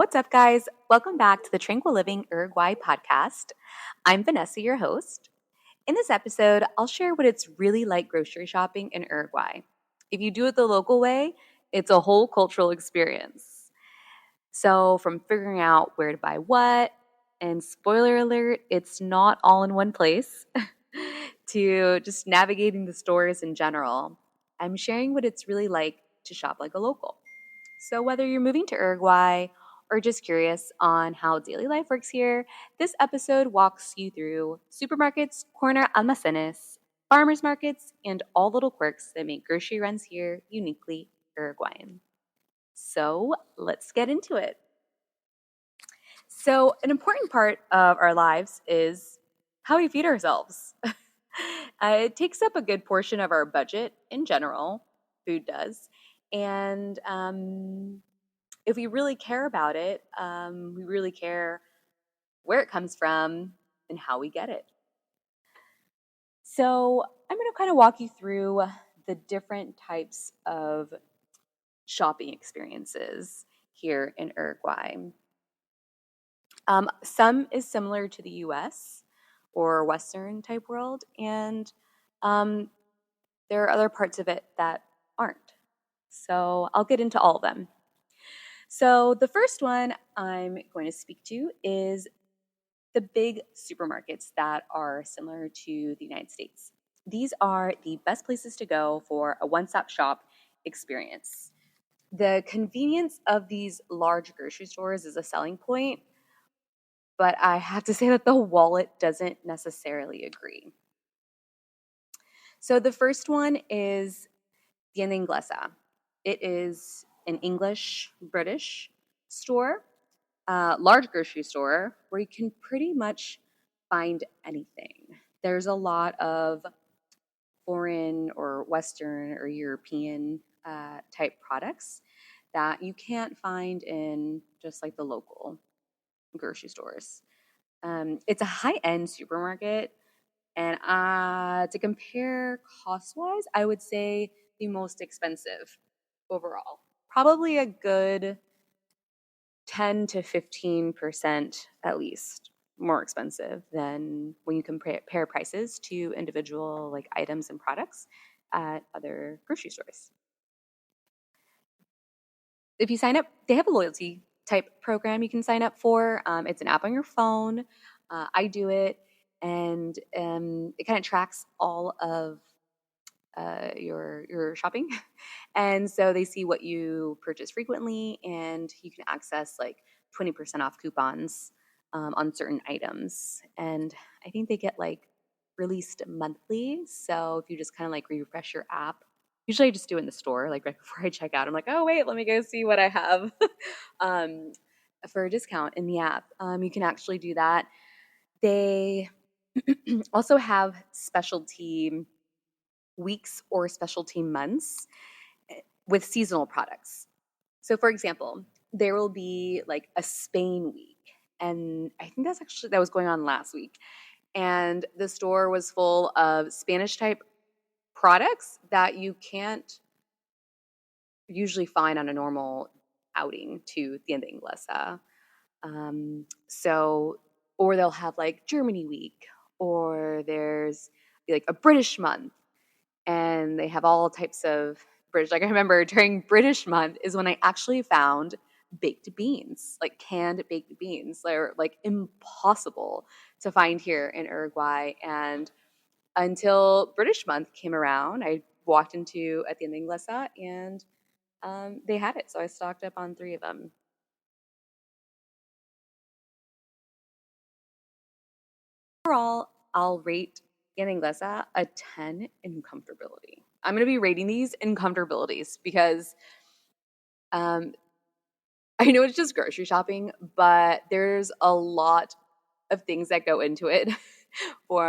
What's up, guys? Welcome back to the Tranquil Living Uruguay podcast. I'm Vanessa, your host. In this episode, I'll share what it's really like grocery shopping in Uruguay. If you do it the local way, it's a whole cultural experience. So, from figuring out where to buy what, and spoiler alert, it's not all in one place, to just navigating the stores in general, I'm sharing what it's really like to shop like a local. So, whether you're moving to Uruguay or just curious on how daily life works here, this episode walks you through supermarkets, corner almacenes, farmers markets, and all little quirks that make grocery runs here uniquely Uruguayan. So, let's get into it. So, an important part of our lives is how we feed ourselves. It takes up a good portion of our budget in general, food does. And if we really care about it, we really care where it comes from and how we get it. So I'm going to kind of walk you through the different types of shopping experiences here in Uruguay. Some is similar to the US or Western type world, and there are other parts of it that aren't. So I'll get into all of them. So the first one I'm going to speak to is the big supermarkets that are similar to the United States. These are the best places to go for a one-stop shop experience. The convenience of these large grocery stores is a selling point, but I have to say that the wallet doesn't necessarily agree. So the first one is Tienda Inglesa. It is an English British store, large grocery store where you can pretty much find anything. There's a lot of foreign or Western or European type products that you can't find in just like the local grocery stores. It's a high-end supermarket, and to compare cost-wise, I would say the most expensive overall. Probably a good 10 to 15% at least more expensive than when you compare prices to individual like items and products at other grocery stores. If you sign up, they have a loyalty type program you can sign up for. It's an app on your phone. I do it, and it kind of tracks all of your shopping, and so they see what you purchase frequently, and you can access like 20% off coupons on certain items. And I think they get like released monthly. So if you just kind of like refresh your app, usually I just do it in the store, like right before I check out. I'm like, oh wait, let me go see what I have for a discount in the app. You can actually do that. They also have specialty weeks or specialty months with seasonal products. So, for example, there will be like a Spain week, and I think that was going on last week. And the store was full of Spanish type products that you can't usually find on a normal outing to Tienda Inglesa. Or they'll have like Germany week, or there's like a British month, and they have all types of British. Like I remember during British month is when I actually found baked beans, like canned baked beans. They're like impossible to find here in Uruguay. And until British month came around, I walked into a Tienda Inglesa and they had it. So I stocked up on 3 of them. Overall, I'll rate Tienda Inglesa a 10 in comfortability. I'm going to be rating these in comfortabilities because I know it's just grocery shopping, but there's a lot of things that go into it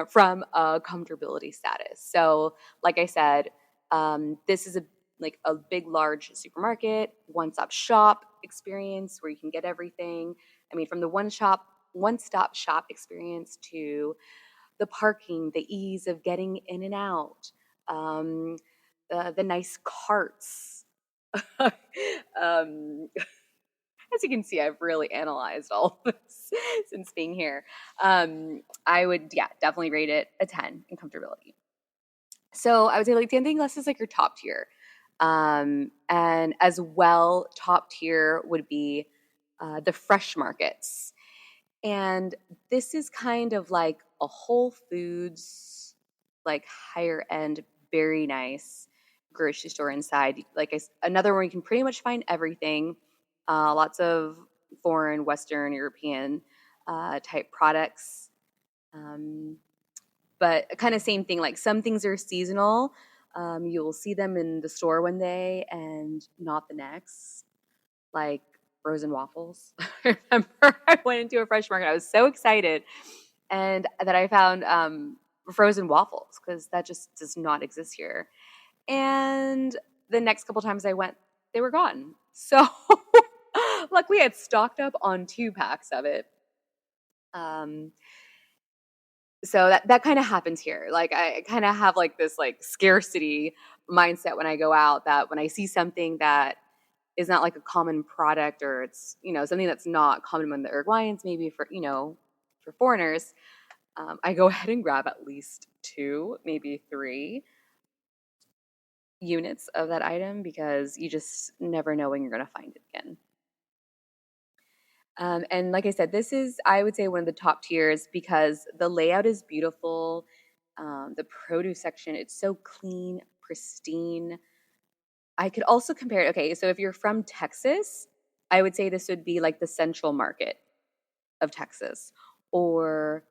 from a comfortability status. So, like I said, this is a big, large supermarket, one-stop shop experience where you can get everything. I mean, from the one-stop shop experience to the parking, the ease of getting in and out, the nice carts. um, as you can see, I've really analyzed all of this since being here. I would, yeah, definitely rate it a 10 in comfortability. So I would say like Tienda Inglés is like your top tier. And as well, top tier would be the fresh markets. And this is kind of like a Whole Foods, like higher end, very nice grocery store inside. Like another where you can pretty much find everything. Lots of foreign, Western, European type products. Um, but kind of same thing. Like some things are seasonal. You'll see them in the store one day and not the next. Like frozen waffles. I remember I went into a fresh market. I was so excited, and that I found frozen waffles because that just does not exist here. And the next couple times I went, they were gone. So luckily, I had stocked up on 2 packs of it. So that kind of happens here. Like I kind of have like this like scarcity mindset when I go out, that when I see something that is not like a common product, or it's, something that's not common among the Uruguayans, maybe for, for foreigners, I go ahead and grab at least 2, maybe 3 units of that item, because you just never know when you're going to find it again. And like I said, this is, I would say, one of the top tiers because the layout is beautiful. The produce section, it's so clean, pristine. I could also compare it. Okay, so if you're from Texas, I would say this would be like the Central Market of Texas, or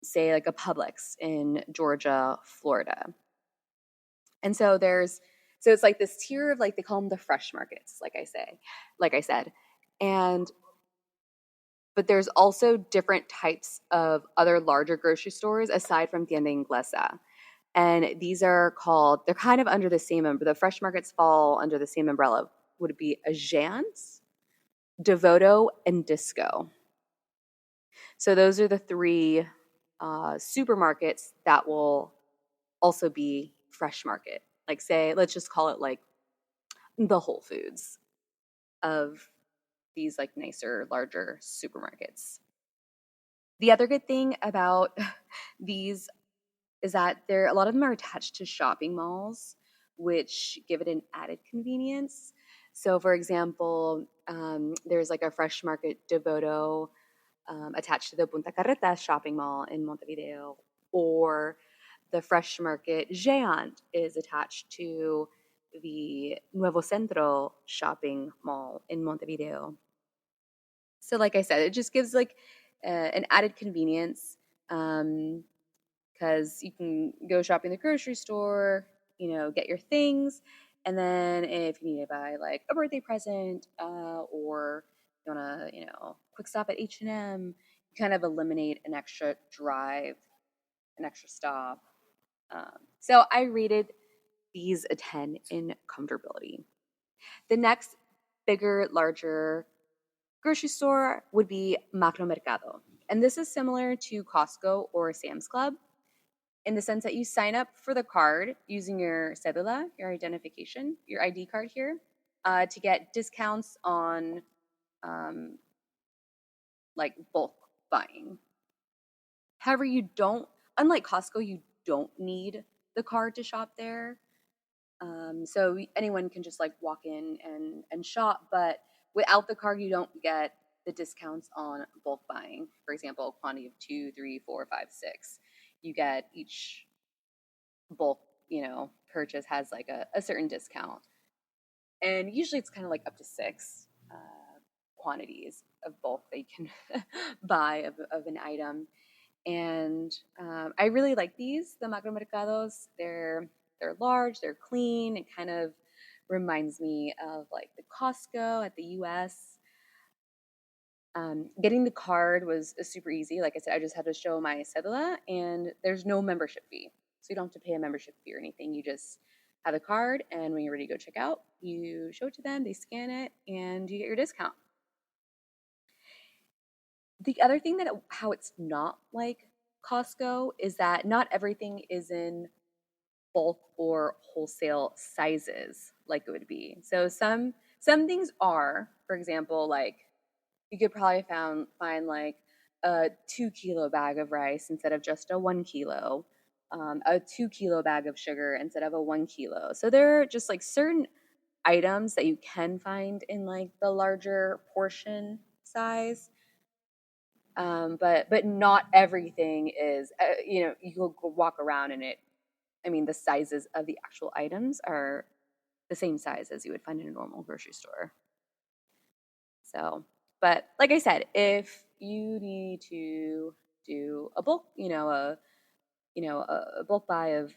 say like a Publix in Georgia, Florida. And so so it's like this tier of, like, they call them the fresh markets, like I said. And but there's also different types of other larger grocery stores aside from Tienda Inglesa. And these are called, they're kind of under the same umbrella. The fresh markets fall under the same umbrella. Would it be Agence, Devoto, and Disco? So those are the 3 supermarkets that will also be fresh market. Like, say, let's just call it like the Whole Foods of these like nicer, larger supermarkets. The other good thing about these is that a lot of them are attached to shopping malls, which give it an added convenience. So, for example, there's like a fresh market Devoto attached to the Punta Carretas shopping mall in Montevideo, or the fresh market Géant is attached to the Nuevo Centro shopping mall in Montevideo. So, like I said, it just gives like an added convenience, because you can go shopping in the grocery store, get your things, and then if you need to buy like a birthday present, or you want to, quick stop at H&M, you kind of eliminate an extra drive, an extra stop. So I rated these a 10 in comfortability. The next bigger, larger grocery store would be Macromercado. And this is similar to Costco or Sam's Club in the sense that you sign up for the card using your cédula, your identification, your ID card here, to get discounts on like bulk buying. However, unlike Costco, you don't need the card to shop there. So anyone can just like walk in and shop, but without the card, you don't get the discounts on bulk buying. For example, quantity of 2, 3, 4, 5, 6. You get each bulk, purchase has like a certain discount. And usually it's kind of like up to 6 quantities of bulk that you can buy of an item. And I really like these, the macromercados. They're large, they're clean. It kind of reminds me of like the Costco at the US. Getting the card was super easy. Like I said, I just had to show my cédula, and there's no membership fee. So you don't have to pay a membership fee or anything. You just have a card, and when you're ready to go check out, you show it to them, they scan it, and you get your discount. The other thing how it's not like Costco is that not everything is in bulk or wholesale sizes like it would be. So some things are, for example, like you could probably find like a 2 kilo bag of rice instead of just a 1 kilo, a 2 kilo bag of sugar instead of a 1 kilo. So there are just like certain items that you can find in like the larger portion size. But not everything is, you will walk around and I mean, the sizes of the actual items are the same size as you would find in a normal grocery store. So, but like I said, if you need to do a bulk, a bulk buy of,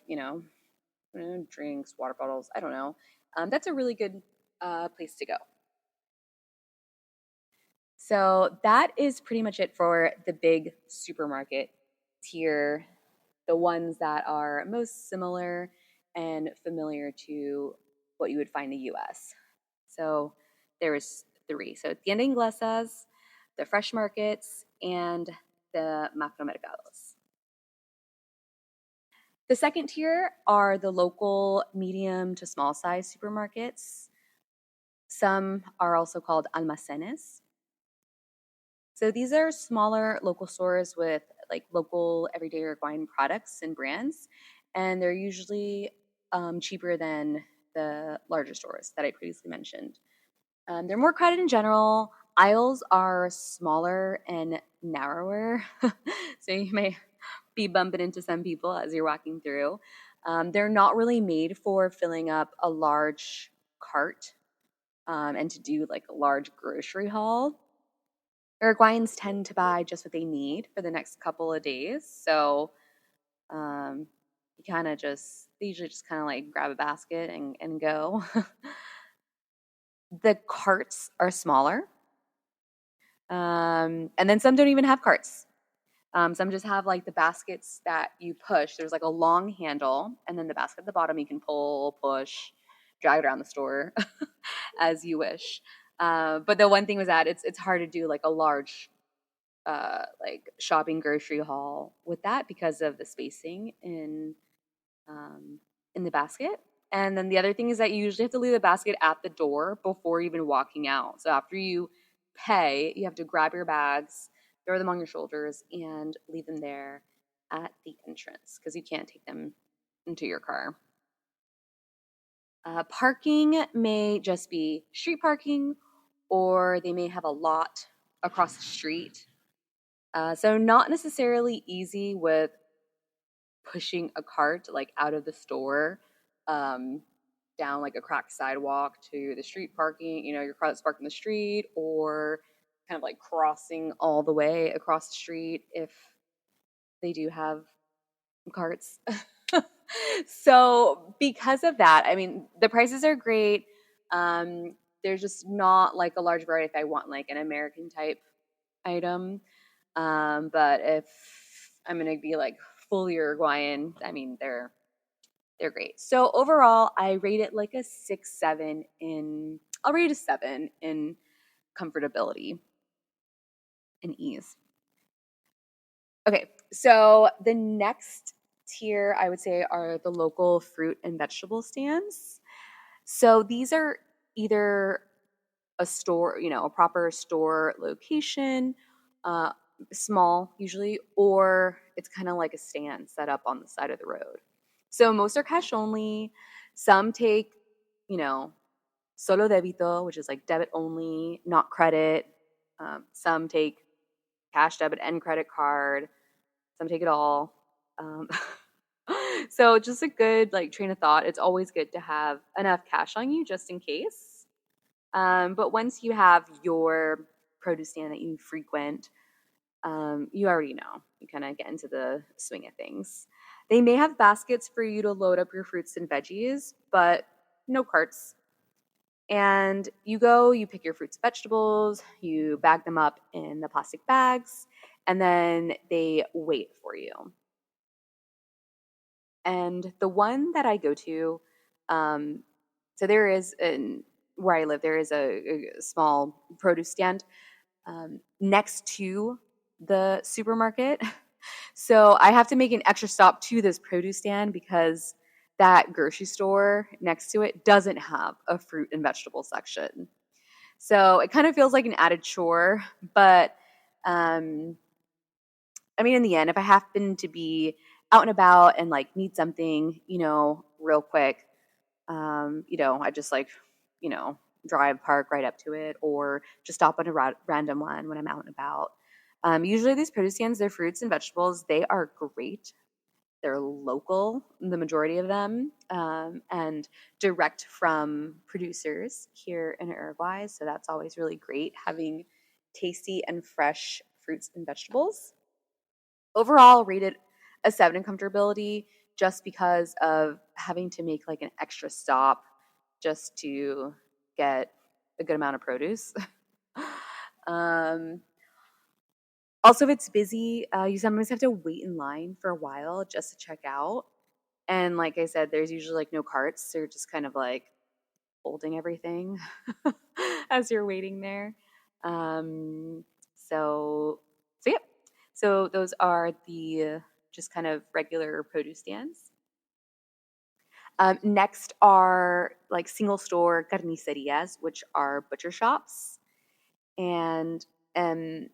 drinks, water bottles, I don't know, that's a really good place to go. So that is pretty much it for the big supermarket tier, the ones that are most similar and familiar to what you would find in the US. So there's three. So tienda inglesas, the fresh markets, and the macromercados. The second tier are the local medium to small size supermarkets. Some are also called almacenes. So these are smaller local stores with like local everyday Uruguayan products and brands, and they're usually cheaper than the larger stores that I previously mentioned. They're more crowded in general. Aisles are smaller and narrower, so you may be bumping into some people as you're walking through. They're not really made for filling up a large cart and to do like a large grocery haul. Uruguayans tend to buy just what they need for the next couple of days. So um, they usually just kind of like grab a basket and go. The carts are smaller. And then some don't even have carts. Some just have like the baskets that you push. There's like a long handle, and then the basket at the bottom you can pull, push, drag it around the store as you wish. But the one thing was that it's hard to do like a large like shopping grocery haul with that because of the spacing in the basket. And then the other thing is that you usually have to leave the basket at the door before even walking out. So after you pay, you have to grab your bags, throw them on your shoulders, and leave them there at the entrance because you can't take them into your car. Parking may just be street parking, or they may have a lot across the street. So not necessarily easy with pushing a cart like out of the store um, down like a cracked sidewalk to the street parking, your car that's parked in the street, or kind of like crossing all the way across the street if they do have carts. So because of that, I mean, the prices are great. There's just not like a large variety if I want like an American type item. But if I'm gonna be like fully Uruguayan, I mean they're great. So overall, I rate it like a 6, 7 in. I'll rate it a 7 in comfortability and ease. Okay, so the next tier I would say are the local fruit and vegetable stands. So these are either a store, a proper store location, uh, small usually, or it's kind of like a stand set up on the side of the road. So most are cash only. Some take, solo debito, which is like debit only, not credit. Some take cash, debit, and credit card. Some take it all. Um, so just a good like train of thought. It's always good to have enough cash on you just in case. But once you have your produce stand that you frequent, you already know. You kind of get into the swing of things. They may have baskets for you to load up your fruits and veggies, but no carts. And you pick your fruits and vegetables, you bag them up in the plastic bags, and then they wait for you. And the one that I go to, so there is where I live, there is a small produce stand next to the supermarket. So I have to make an extra stop to this produce stand because that grocery store next to it doesn't have a fruit and vegetable section. So it kind of feels like an added chore, but um, I mean, in the end, if I happen to be out and about and like need something, real quick, I just like, you know, drive, park right up to it, or just stop on a random one when I'm out and about. Usually these produce stands, their fruits and vegetables, they are great. They're local, the majority of them, and direct from producers here in Uruguay. So that's always really great, having tasty and fresh fruits and vegetables. Overall, rated a 7 in comfortability, just because of having to make like an extra stop just to get a good amount of produce. um, Also, if it's busy, you sometimes have to wait in line for a while just to check out. And like I said, there's usually like no carts. So you're just kind of like holding everything as you're waiting there. Um, so, so yeah. So those are the just kind of regular produce stands. Next are like single store carnicerias, which are butcher shops. And um,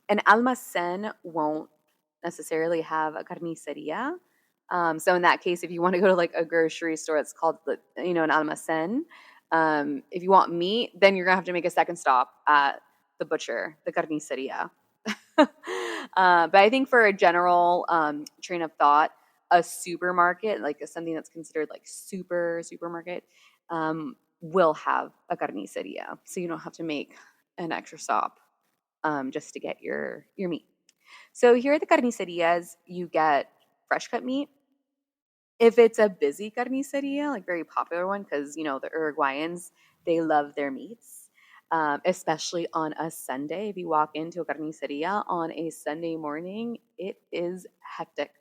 an almacén won't necessarily have a carniceria. So in that case, if you want to go to like a grocery store, it's called an almacén. If you want meat, then you're gonna have to make a second stop at the butcher, the carniceria. But I think for a general train of thought, a supermarket, like something that's considered like supermarket, will have a carniceria, so you don't have to make an extra stop just to get your meat. So here at the carnicerias, you get fresh cut meat. If it's a busy carniceria, like very popular one, because the Uruguayans, they love their meats, especially on a Sunday. If you walk into a carniceria on a Sunday morning, it is hectic.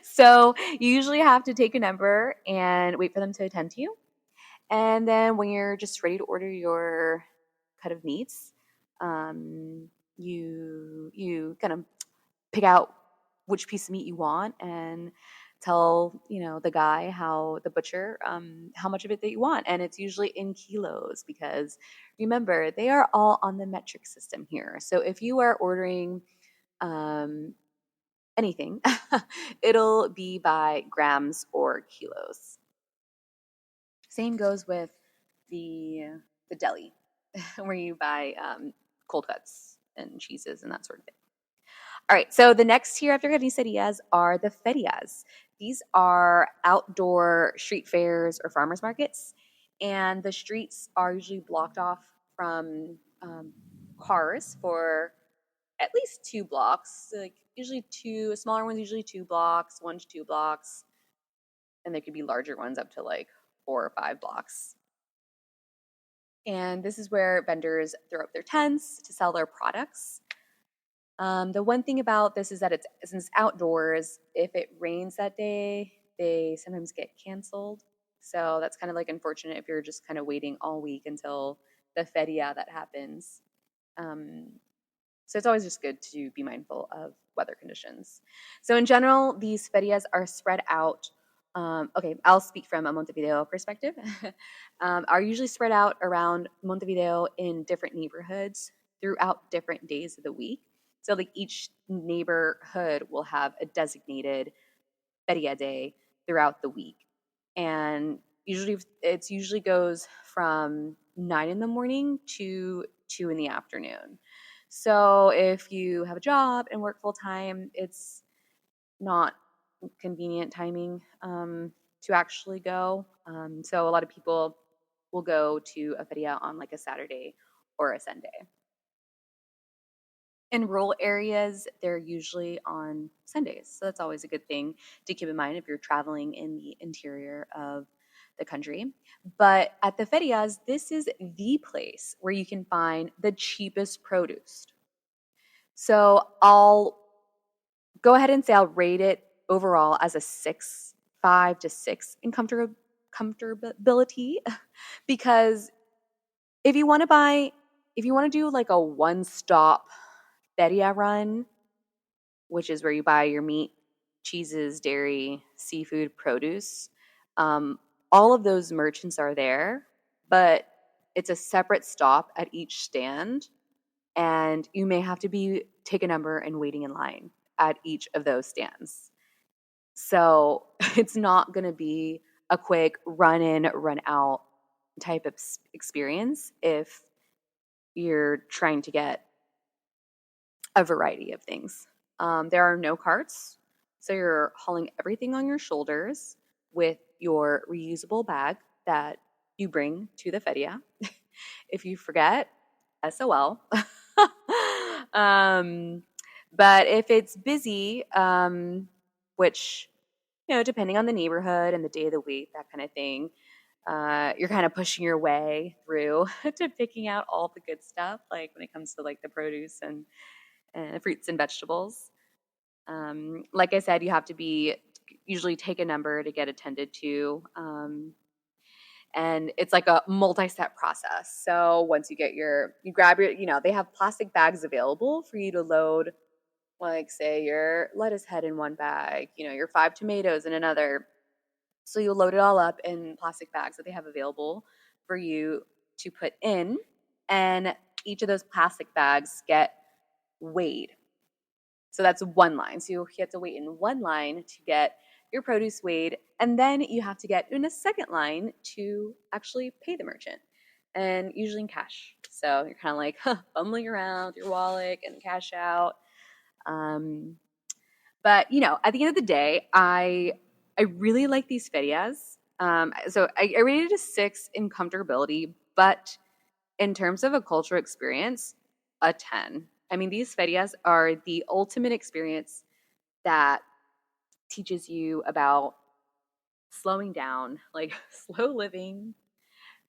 So you usually have to take a number and wait for them to attend to you. And then when you're just ready to order your cut of meats, you kind of pick out which piece of meat you want and tell the guy, the butcher, how much of it that you want, and it's usually in kilos, because remember, they are all on the metric system here. So if you are ordering um, anything, it'll be by grams or kilos. Same goes with the deli, where you buy cold cuts and cheeses and that sort of thing. All right, so the next tier after quesadillas are the ferias. These are outdoor street fairs or farmers markets, and the streets are usually blocked off from cars for at least 2 blocks. Like usually two, smaller ones usually 2 blocks, 1 to 2 blocks, and there could be larger ones up to like 4 or 5 blocks. And this is where vendors throw up their tents to sell their products. The one thing about this is that since it's outdoors, if it rains that day, they sometimes get canceled. So that's kind of like unfortunate if you're just kind of waiting all week until the feria that happens. Um, so it's always just good to be mindful of weather conditions. So in general, these ferias are spread out. Okay, I'll speak from a Montevideo perspective. Are usually spread out around Montevideo in different neighborhoods throughout different days of the week. So like each neighborhood will have a designated feria day throughout the week. And usually goes from 9 in the morning to 2 in the afternoon. So if you have a job and work full time, it's not convenient timing to actually go. So a lot of people will go to a feria on like a Saturday or a Sunday. In rural areas, they're usually on Sundays. So that's always a good thing to keep in mind if you're traveling in the interior of the country. But at the ferias, this is the place where you can find the cheapest produce. So I'll go ahead and say I'll rate it overall as a 6, 5 to 6 in comfortability, because if you want to do like a one-stop feria run, which is where you buy your meat, cheeses, dairy, seafood, produce. All of those merchants are there, but it's a separate stop at each stand, and you may have to take a number and waiting in line at each of those stands. So it's not going to be a quick run in, run out type of experience if you're trying to get a variety of things. There are no carts, so you're hauling everything on your shoulders with your reusable bag that you bring to the feria. If you forget, SOL. um, but if it's busy, which, depending on the neighborhood and the day of the week, that kind of thing, you're kind of pushing your way through to picking out all the good stuff, like when it comes to like the produce and fruits and vegetables. Like I said, you have to usually take a number to get attended to. And it's like a multi-step process. So once you grab they have plastic bags available for you to load, like say your lettuce head in one bag, your 5 tomatoes in another. So you'll load it all up in plastic bags that they have available for you to put in. And each of those plastic bags get weighed. So that's one line. So you have to wait in one line to get your produce weighed, and then you have to get in a second line to actually pay the merchant, and usually in cash. So you're kind of like fumbling around with your wallet and cash out. But at the end of the day, I really like these ferias. So I rated it a 6 in comfortability, but in terms of a cultural experience, a 10. I mean, these ferias are the ultimate experience that teaches you about slowing down, like slow living,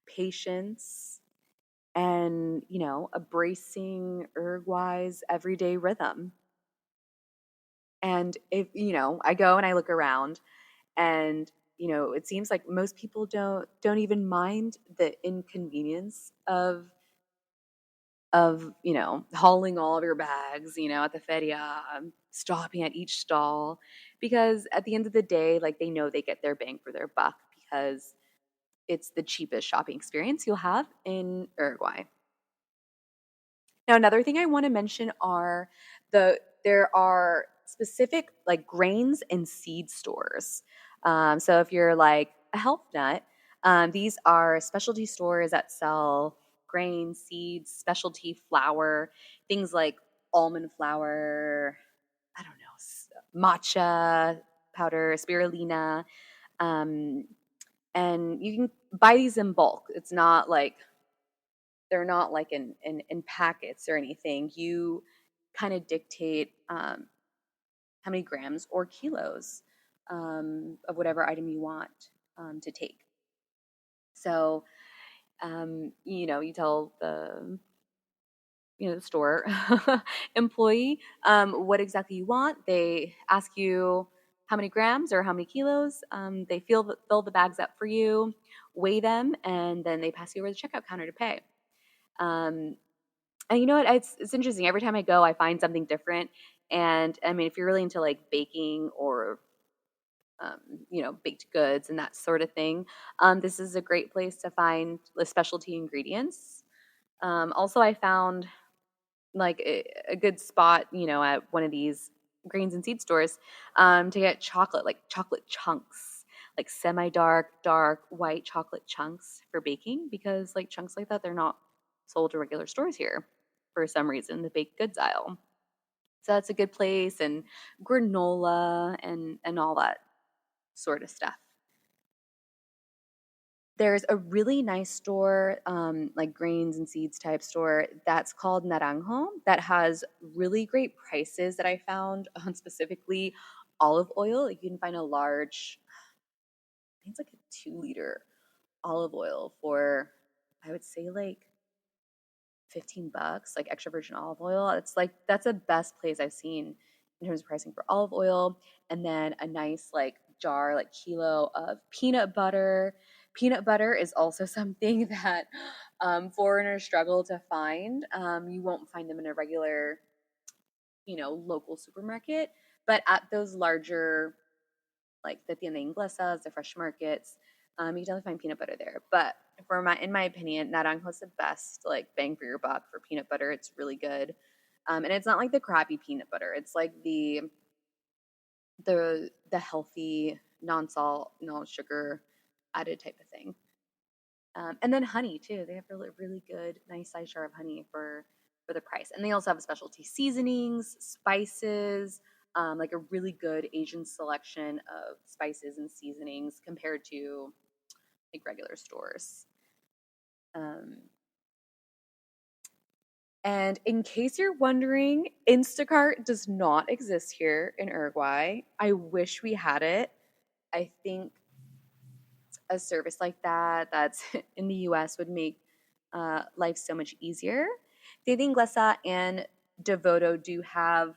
patience, and, embracing Uruguay's everyday rhythm. And if, I go and I look around and, it seems like most people don't even mind the inconvenience of hauling all of your bags at the feria, stopping at each stall, because at the end of the day, like, they know they get their bang for their buck because it's the cheapest shopping experience you'll have in Uruguay. Now, another thing I want to mention are there are specific like grains and seed stores. So if you're like a health nut, these are specialty stores that sell grain, seeds, specialty flour, things like almond flour, I don't know, matcha powder, spirulina, um, and you can buy these in bulk. It's not like they're not like in packets or anything. You kind of dictate how many grams or kilos of whatever item you want to take. So, you tell the store employee what exactly you want. They ask you how many grams or how many kilos. They fill the bags up for you, weigh them, and then they pass you over the checkout counter to pay. And you know what? It's interesting. Every time I go, I find something different. And I mean, if you're really into like baking or baked goods and that sort of thing, this is a great place to find the specialty ingredients. Also, I found like a good spot, at one of these grains and seed stores, to get chocolate, like chocolate chunks, like semi-dark, dark white chocolate chunks for baking, because like chunks like that, they're not sold to regular stores here for some reason, the baked goods aisle. So that's a good place, and granola and all that sort of stuff. There's a really nice store, like grains and seeds type store, that's called Naranjo, that has really great prices that I found on specifically olive oil. You can find a large, I think it's like a 2-liter olive oil for, I would say like $15, like extra virgin olive oil. It's like, that's the best place I've seen in terms of pricing for olive oil. And then a nice like jar, like kilo of peanut butter. Peanut butter is also something that foreigners struggle to find. You won't find them in a regular, local supermarket, but at those larger, like the Tienda Inglesas, the fresh markets, You can definitely find peanut butter there. But in my opinion, Naranjo's the best like bang for your buck for peanut butter. It's really good. And it's not like the crappy peanut butter. It's like the healthy, non-salt, no sugar added type of thing. And then honey too. They have really really good, nice size jar of honey for the price. And they also have specialty seasonings, spices, like a really good Asian selection of spices and seasonings compared to like regular stores. Um, and in case you're wondering, Instacart does not exist here in Uruguay. I wish we had it. I think a service like that that's in the US would make life so much easier. Dede Inglesa and Devoto do have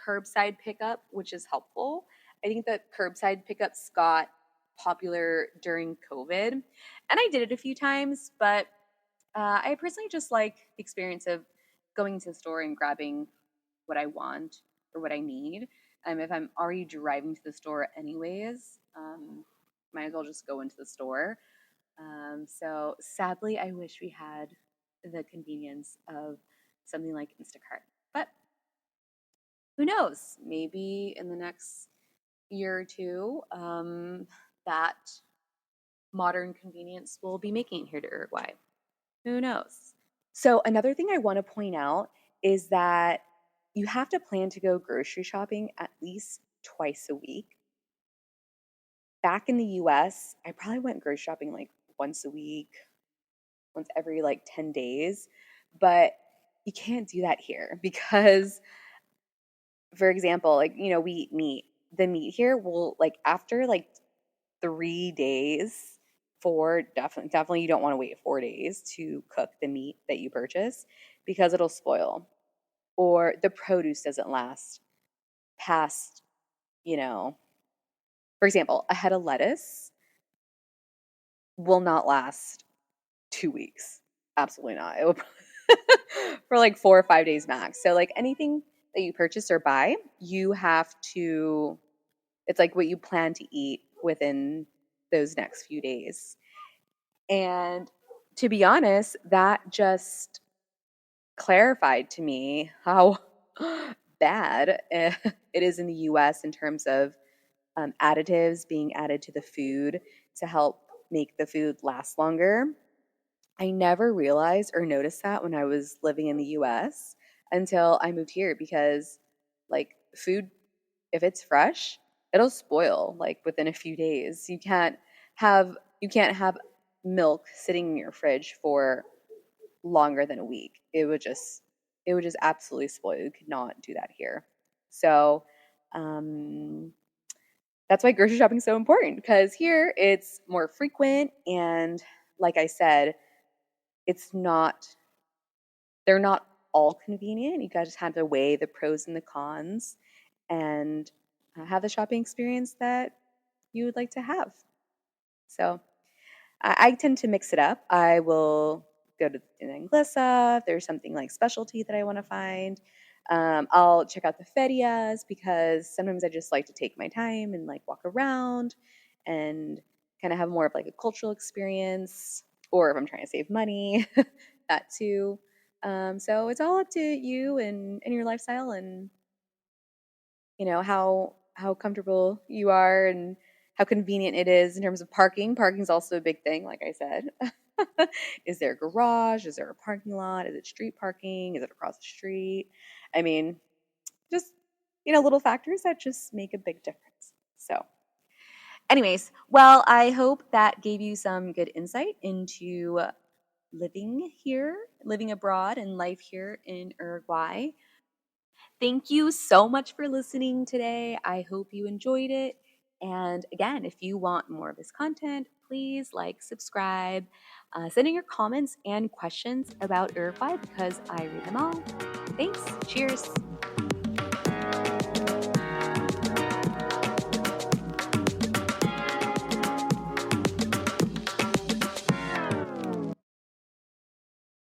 curbside pickup, which is helpful. I think that curbside pickups got popular during COVID, and I did it a few times, but I personally just like the experience of going to the store and grabbing what I want or what I need. If I'm already driving to the store anyways, might as well just go into the store. So sadly, I wish we had the convenience of something like Instacart. But who knows? Maybe in the next year or two, that modern convenience will be making it here to Uruguay. Who knows? So, another thing I want to point out is that you have to plan to go grocery shopping at least twice a week. Back in the US, I probably went grocery shopping like once a week, once every like 10 days. But you can't do that here because, for example, like, we eat meat. The meat here will, like, after like 3 days, definitely you don't want to wait 4 days to cook the meat that you purchase because it'll spoil or the produce doesn't last past, you know, for example, a head of lettuce will not last 2 weeks. Absolutely not. It will for like 4 or 5 days max. So like anything that you purchase or buy, you have to, it's like what you plan to eat within those next few days. And to be honest, that just clarified to me how bad it is in the US in terms of additives being added to the food to help make the food last longer. I never realized or noticed that when I was living in the US until I moved here because, like, food, if it's fresh, it'll spoil like within a few days. You can't have milk sitting in your fridge for longer than a week. It would just absolutely spoil. You could not do that here. So, um, that's why grocery shopping is so important because here it's more frequent and, like I said, it's not they're not all convenient. You guys just have to weigh the pros and the cons and have the shopping experience that you would like to have. So I tend to mix it up. I will go to the Inglesa if there's something like specialty that I want to find. I'll check out the ferias because sometimes I just like to take my time and like walk around and kind of have more of like a cultural experience. Or if I'm trying to save money, that too. So it's all up to you and your lifestyle and how comfortable you are and how convenient it is in terms of parking. Parking is also a big thing, like I said. Is there a garage? Is there a parking lot? Is it street parking? Is it across the street? I mean, just little factors that just make a big difference. So, anyways, well, I hope that gave you some good insight into living abroad, and life here in Uruguay. Thank you so much for listening today. I hope you enjoyed it. And again, if you want more of this content, please like, subscribe, send in your comments and questions about Uruguay because I read them all. Thanks. Cheers.